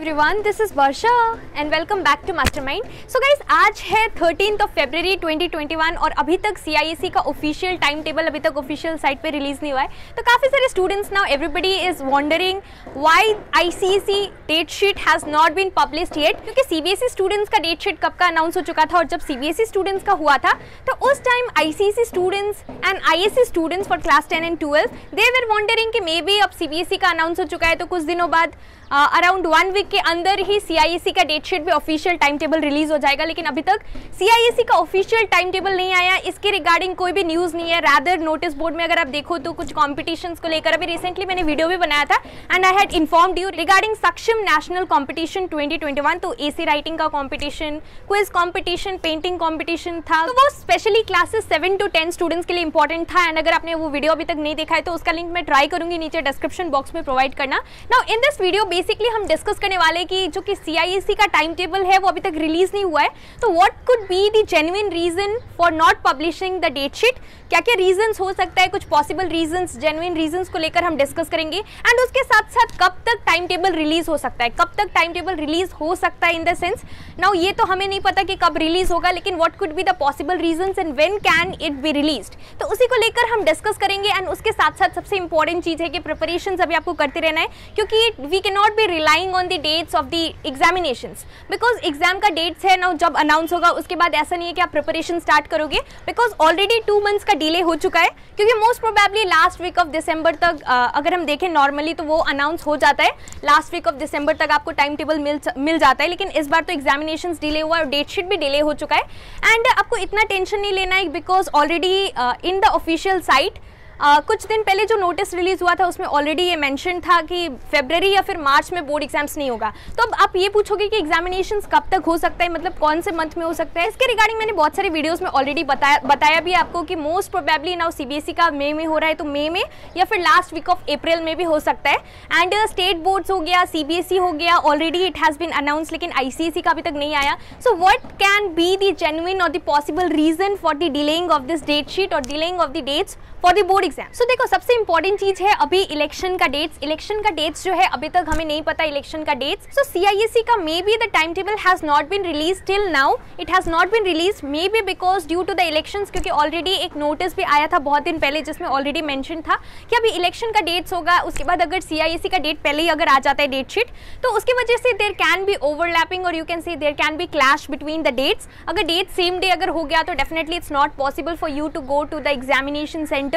everyone, this is Varsha and welcome back to Mastermind. So guys, आज है 13th of February 2021 और अभी तक CISE का ऑफिशियल टाइम टेबल अभी तक ऑफिशियल साइट पे रिलीज नहीं हुआ है. तो काफ़ी सारे students now everybody is wondering why ICSE date sheet has not been published yet, क्योंकि CBSE स्टूडेंट्स का डेट शीट कब का अनाउंस हो चुका था और जब CBSE स्टूडेंट्स का हुआ था तो उस time ICSE students and ISE students for class 10 and 12 they were wondering कि मे बी अब CBSE का अनाउंस हो चुका है तो कुछ दिनों बाद अराउंड 1 वीक के अंदर ही CISE का डेट शीट भी ऑफिशियल टाइम टेबल रिलीज हो जाएगा. लेकिन अभी तक CISE का ऑफिशियल टाइम टेबल नहीं आया, इसके रिगार्डिंग कोई भी न्यूज़ नहीं है. रैदर नोटिस बोर्ड में अगर आप देखो तो कुछ कॉम्पिटिशन्स को लेकर अभी रिसेंटली मैंने वीडियो भी बनाया था and I had informed you regarding सक्षम नेशनल कॉम्पिटिशन 2021. तो AC राइटिंग का competition, quiz competition, painting competition था. तो वो स्पेशली क्लासेस 7 to 10 स्टूडेंट्स के लिए इंपॉर्टेंट था एंड अगर आपने वो वीडियो अभी तक नहीं देखा है तो उसका लिंक मैं ट्राई करूंगी नीचे डिस्क्रिप्शन बॉक्स में प्रोवाइड करना. Now in this video basically हम डिस्कस करने वाले कि जो कि CISE का टाइम टेबल है वो अभी तक रिलीज नहीं हुआ है. तो what could be the genuine reason for not publishing the date sheet, क्या क्या रीजंस हो सकता है, कुछ पॉसिबल रीजंस, जेन्युइन रीजंस को लेकर हम डिस्कस करेंगे एंड उसके साथ साथ कब तक टाइम टेबल रिलीज हो सकता है, कब तक टाइम टेबल रिलीज हो सकता है इन द सेंस. नाउ ये तो हमें नहीं पता कि कब रिलीज होगा, लेकिन what could be the possible reasons and when can it be released, तो उसी को लेकर हम डिस्कस करेंगे. एंड उसके साथ साथ सबसे इंपॉर्टेंट चीज है कि प्रिपरेशंस अभी आपको करते रहना है, क्योंकि we can not be relying on the dates of the examinations, because exam का डेट्स है ना, जब अनाउंस होगा उसके बाद ऐसा नहीं है कि आप प्रिपरेशन स्टार्ट करोगे, बिकॉज ऑलरेडी 2 मंथ्स का डिले हो चुका है. क्योंकि most probably last week of दिसंबर तक अगर हम देखें नॉर्मली तो वो अनाउंस हो जाता है, लास्ट वीक ऑफ दिसंबर तक आपको टाइम टेबल मिल जाता है. लेकिन इस बार तो एग्जामिनेशंस डिले हुआ और डेट शीट भी डिले हो चुका है एंड आपको इतना टेंशन नहीं लेना है, because already in the official site कुछ दिन पहले जो नोटिस रिलीज हुआ था उसमें ऑलरेडी ये मेंशन था कि फरवरी या फिर मार्च में बोर्ड एग्जाम्स नहीं होगा. तो अब आप ये पूछोगे कि एग्जामिनेशंस कब तक हो सकता है, मतलब कौन से मंथ में हो सकता है. इसके रिगार्डिंग मैंने बहुत सारे वीडियोस में ऑलरेडी बताया भी आपको कि मोस्ट प्रोबेबली नाउ CBSE का मई में हो रहा है तो मई में या फिर लास्ट वीक ऑफ अप्रैल में भी हो सकता है. एंड स्टेट बोर्ड्स हो गया, CBSE हो गया, already it has been announce, लेकिन ICSE का अभी तक नहीं आया. So what can be the genuine और the possible reason for the delaying of this date sheet और delaying of the dates for the board exam. So देखो, सबसे इंपॉर्टेंट चीज है अभी इलेक्शन का डेट्स. इलेक्शन का डेट्स जो है अभी तक हमें नहीं पता इलेक्शन का डेट्स. सो CISE का maybe the time table has not been release till now, it has not been release maybe because due to the elections, क्योंकि ऑलरेडी एक नोटिस भी आया था बहुत दिन पहले जिसमें ऑलरेडी मेंशन था कि अभी इलेक्शन का डेट्स होगा. उसके बाद अगर CISE का डेट पहले ही अगर आ जाता है डेट शीट तो उसकी वजह से देयर कैन बी ओवरलैपिंग और you can say there can be clash between the dates. अगर डेट सेम डे अगर हो गया तो definitely it's not possible for you to go to the examination centre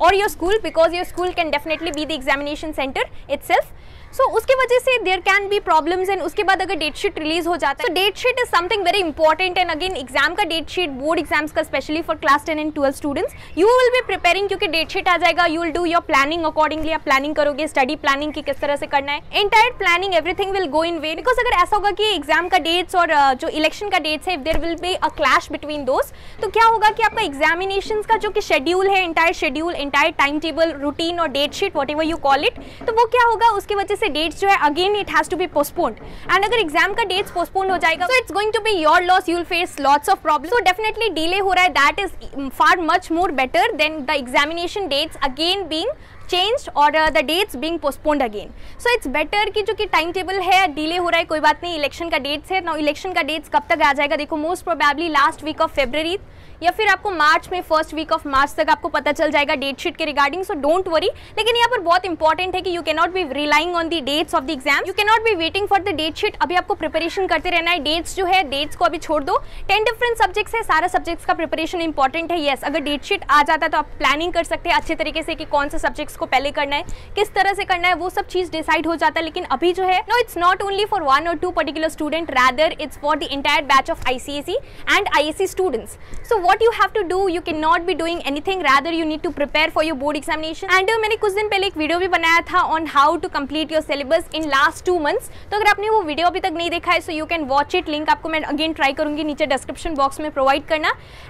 or your school, because your school can definitely be the examination center itself. So उसकी वजह से there can be problems and उसके बाद अगर date sheet release हो जाता है तो date sheet is something very important. And again exam का डेट शीट, बोर्ड एग्जाम्स का specially for class 10 and 12 students, you will be preparing, क्योंकि डेट शीट आ जाएगा, you will do your planning accordingly. आप प्लानिंग करोगे, study planning की किस तरह से करना है, entire planning everything will go in way. Because अगर ऐसा होगा कि एग्जाम का डेट्स और जो इलेक्शन का डेट्स है, if there will be a clash between those, तो क्या होगा कि आपका एग्जामिनेशन का जो कि शेड्यूल है, entire schedule, entire time table, routine और date sheet, whatever you call it, तो वो क्या होगा, उसकी वजह से डेट्स जो है again it has to be postponed. And अगर एग्जाम का डेट्स पोस्टपोन हो जाएगा so it's going to be your loss, you will face lots of problems. So definitely delay हो रहा है, that is far much more better than the examination dates again being changed or the dates being postponed again. So it's better कि जो कि time table है delay हो रहा है, कोई बात नहीं, इलेक्शन का डेट्स है ना. इलेक्शन का डेट्स कब तक आ जाएगा, देखो most probably last week of फरवरी या फिर आपको मार्च में, फर्स्ट वीक ऑफ मार्च तक आपको पता चल जाएगा डेट शीट के रिगार्डिंग. So don't worry. लेकिन यहाँ पर बहुत इंपॉर्टेंट है कि you can not be relying on the dates of the exam, you can not be waiting for the date sheet. अभी आपको प्रिपरेशन करते रहना है. डेट्स जो है, डेट्स को अभी छोड़ दो. 10 डिफरेंट सब्जेक्ट्स है, सारा सब्जेक्ट्स का प्रिपरेशन इंपॉर्टेंट है. येस, अगर डेट शीट आ जाता है तो आप प्लानिंग कर सकते हैं अच्छे तरीके से कि कौन से सब्जेक्ट्स को पहले करना है, किस तरह से करना है, वो सब चीज डिसाइड हो जाता है. लेकिन अभी जो है no, it's not only for 1 or 2 particular student, rather it's for the entire batch of ICSE and ISE students. So what you have to do, you cannot be doing anything, rather you need to prepare for your board examination. And मैंने कुछ दिन पहले एक video भी बनाया था on how to complete your syllabus in last 2 months. तो अगर आपने वो वीडियो अभी तक नहीं देखा है so you can watch it, link आपको मैं अगेन ट्राई करूंगी नीचे डिस्क्रिप्शन बॉक्स में प्रोवाइड करना.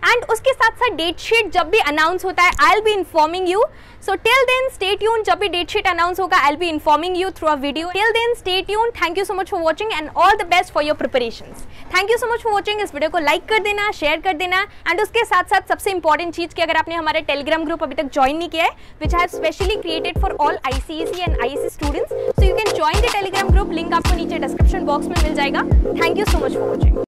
एंड उसके साथ साथ डेट शीट जब भी अनाउंस होता है I will be informing you. So till then stay tune, जब भी डेट शीट अनाउंस होगा I will be informing you through a video. Till then stay tune, thank you so much for watching and all the best for your preparations. Thank you so much for watching. इस video को like कर देना, share कर देना and उसके साथ साथ सबसे इंपॉर्टेंट चीज कि अगर आपने हमारा टेलीग्राम ग्रुप अभी तक ज्वाइन नहीं किया है, which I have specially created for all ICSE and IAC students, so you can join the Telegram group. Link आपको नीचे डिस्क्रिप्शन बॉक्स में मिल जाएगा। Thank you so much for watching.